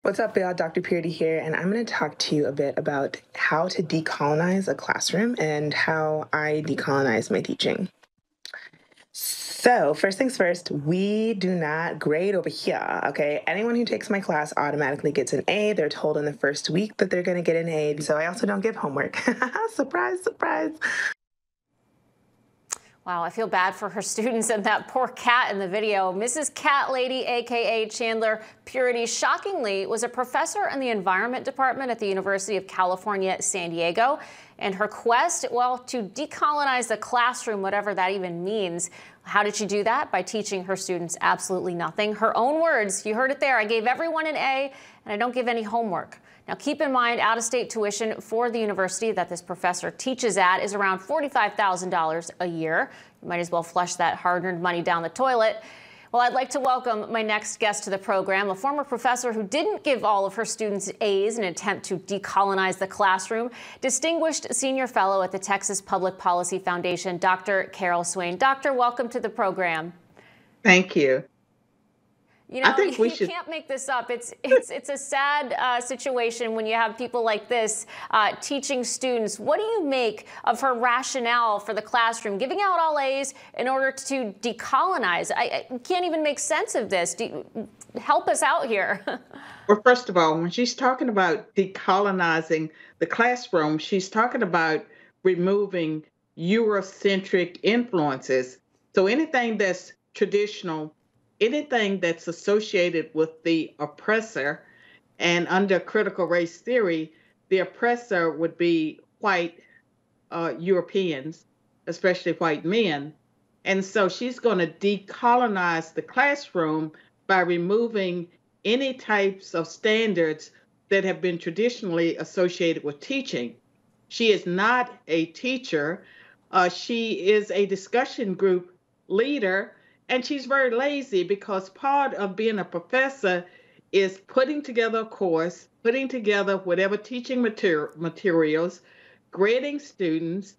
What's up, y'all? Dr. Purity here, and I'm going to talk to you a bit about how to decolonize a classroom and how I decolonize my teaching. So, first things first, we do not grade over here, okay? Anyone who takes my class automatically gets an A. They're told in the first week that they're going to get an A, so I also don't give homework. Surprise, surprise. Wow, I feel bad for her students and that poor cat in the video. Mrs. Cat Lady, aka Chandler Purity, shockingly was a professor in the Environment Department at the University of California, San Diego. And her quest, well, to decolonize the classroom, whatever that even means. How did she do that? By teaching her students absolutely nothing. Her own words, you heard it there, I gave everyone an A and I don't give any homework. Now, keep in mind, out-of-state tuition for the university that this professor teaches at is around $45,000 a year. You might as well flush that hard-earned money down the toilet. Well, I'd like to welcome my next guest to the program, a former professor who didn't give all of her students A's in an attempt to decolonize the classroom, distinguished senior fellow at the Texas Public Policy Foundation, Dr. Carol Swain. Doctor, welcome to the program. Thank you. You know, you can't make this up. It's a sad situation when you have people like this teaching students. What do you make of her rationale for the classroom, giving out all A's in order to decolonize? I can't even make sense of this. Help us out here. Well, first of all, when she's talking about decolonizing the classroom, she's talking about removing Eurocentric influences. So anything that's traditional, anything that's associated with the oppressor, and under critical race theory, the oppressor would be white Europeans, especially white men. And so she's going to decolonize the classroom by removing any types of standards that have been traditionally associated with teaching. She is not a teacher. She is a discussion group leader. And she's very lazy because part of being a professor is putting together a course, putting together whatever teaching materials, grading students,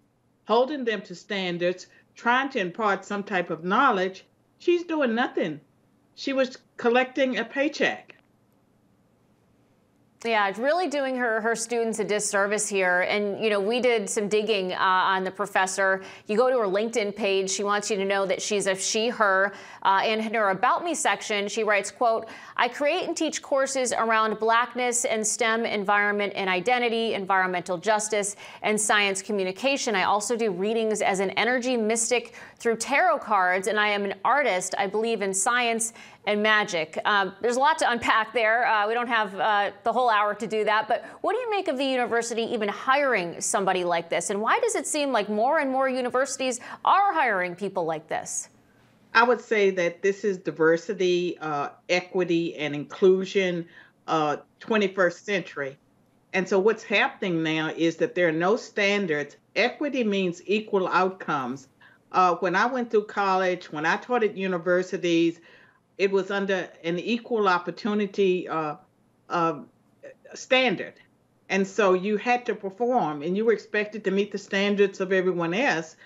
holding them to standards, trying to impart some type of knowledge. She's doing nothing. She was collecting a paycheck. Yeah, it's really doing her students a disservice here. And, you know, we did some digging on the professor. You go to her LinkedIn page. She wants you to know that she's a she, her. In her About Me section, she writes, quote, I create and teach courses around Blackness and STEM, environment and identity, environmental justice, and science communication. I also do readings as an energy mystic through tarot cards, and I am an artist. I believe in science and magic. There's a lot to unpack there. We don't have the whole hour to do that, but what do you make of the university even hiring somebody like this? And why does it seem like more and more universities are hiring people like this? I would say that this is diversity, equity, and inclusion, 21st century. And so what's happening now is that there are no standards. Equity means equal outcomes. When I went through college, when I taught at universities, it was under an equal opportunity standard. And so you had to perform and you were expected to meet the standards of everyone else.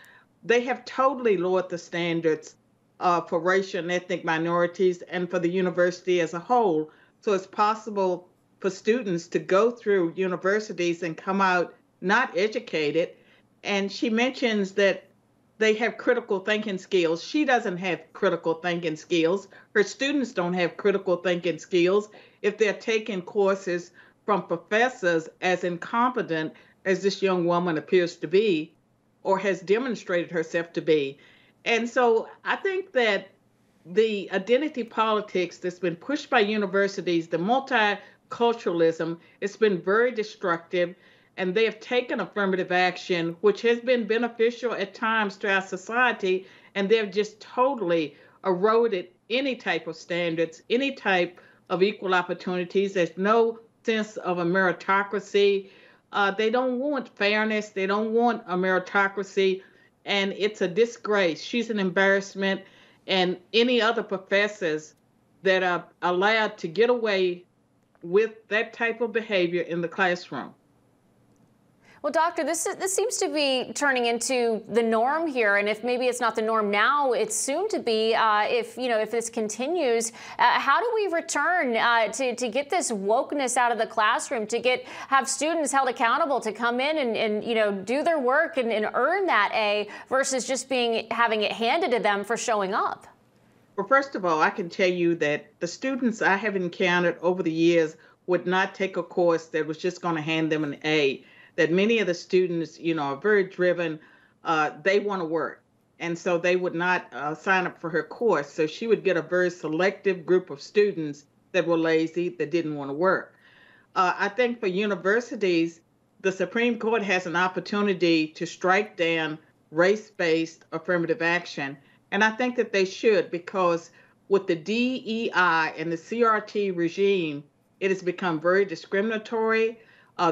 They have totally lowered the standards for racial and ethnic minorities and for the university as a whole. So it's possible for students to go through universities and come out not educated. And she mentions that they have critical thinking skills. She doesn't have critical thinking skills. Her students don't have critical thinking skills if they're taking courses from professors as incompetent as this young woman appears to be or has demonstrated herself to be. And so I think that the identity politics that's been pushed by universities, the multiculturalism, it's been very destructive. And they have taken affirmative action, which has been beneficial at times to our society, and they've just totally eroded any type of standards, any type of equal opportunities. There's no sense of a meritocracy. They don't want fairness. They don't want a meritocracy, and it's a disgrace. She's an embarrassment, and any other professors that are allowed to get away with that type of behavior in the classroom. Well, doctor, this seems to be turning into the norm here, and if maybe it's not the norm now, it's soon to be. If this continues, how do we return to get this wokeness out of the classroom, to have students held accountable to come in and do their work and earn that A versus just having it handed to them for showing up? Well, first of all, I can tell you that the students I have encountered over the years would not take a course that was just going to hand them an A. That many of the students, are very driven. They want to work. And so they would not sign up for her course. So she would get a very selective group of students that were lazy, that didn't want to work. I think for universities, the Supreme Court has an opportunity to strike down race-based affirmative action. And I think that they should, because with the DEI and the CRT regime, it has become very discriminatory.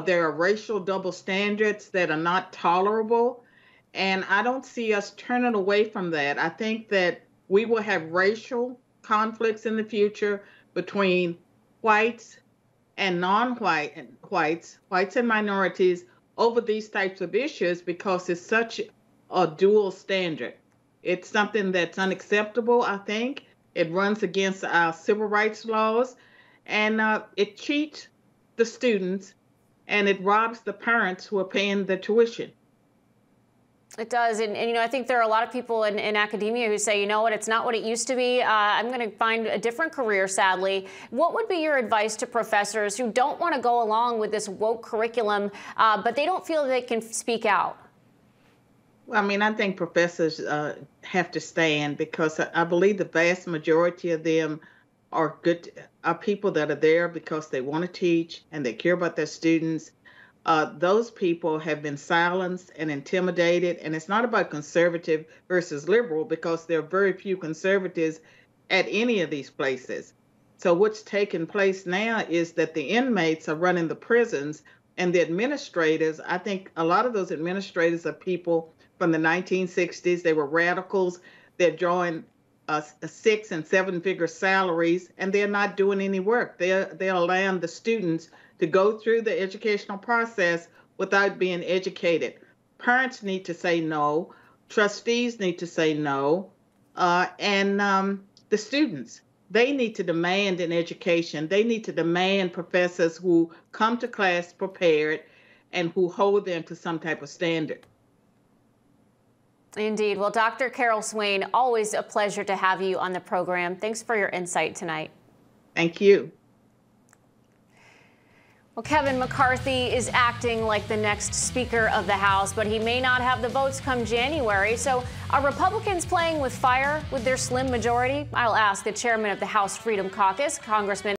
There are racial double standards that are not tolerable. And I don't see us turning away from that. I think that we will have racial conflicts in the future between whites and whites and minorities over these types of issues, because it's such a dual standard. It's something that's unacceptable, I think. It runs against our civil rights laws, and it cheats the students, and it robs the parents who are paying the tuition. It does. And I think there are a lot of people in academia who say, you know what, it's not what it used to be. I'm going to find a different career, sadly. What would be your advice to professors who don't want to go along with this woke curriculum, but they don't feel they can speak out? Well, I think professors have to stand, because I believe the vast majority of them are people that are there because they want to teach and they care about their students. Those people have been silenced and intimidated. And it's not about conservative versus liberal, because there are very few conservatives at any of these places. So what's taking place now is that the inmates are running the prisons, and the administrators, I think a lot of those administrators are people from the 1960s. They were radicals. They're drawing 6- and 7-figure salaries, and they're not doing any work. They're allowing the students to go through the educational process without being educated. Parents need to say no. Trustees need to say no. And the students, they need to demand an education. They need to demand professors who come to class prepared and who hold them to some type of standard. Indeed. Well, Dr. Carol Swain, always a pleasure to have you on the program. Thanks for your insight tonight. Thank you. Well, Kevin McCarthy is acting like the next Speaker of the House, but he may not have the votes come January. So are Republicans playing with fire with their slim majority? I'll ask the chairman of the House Freedom Caucus, Congressman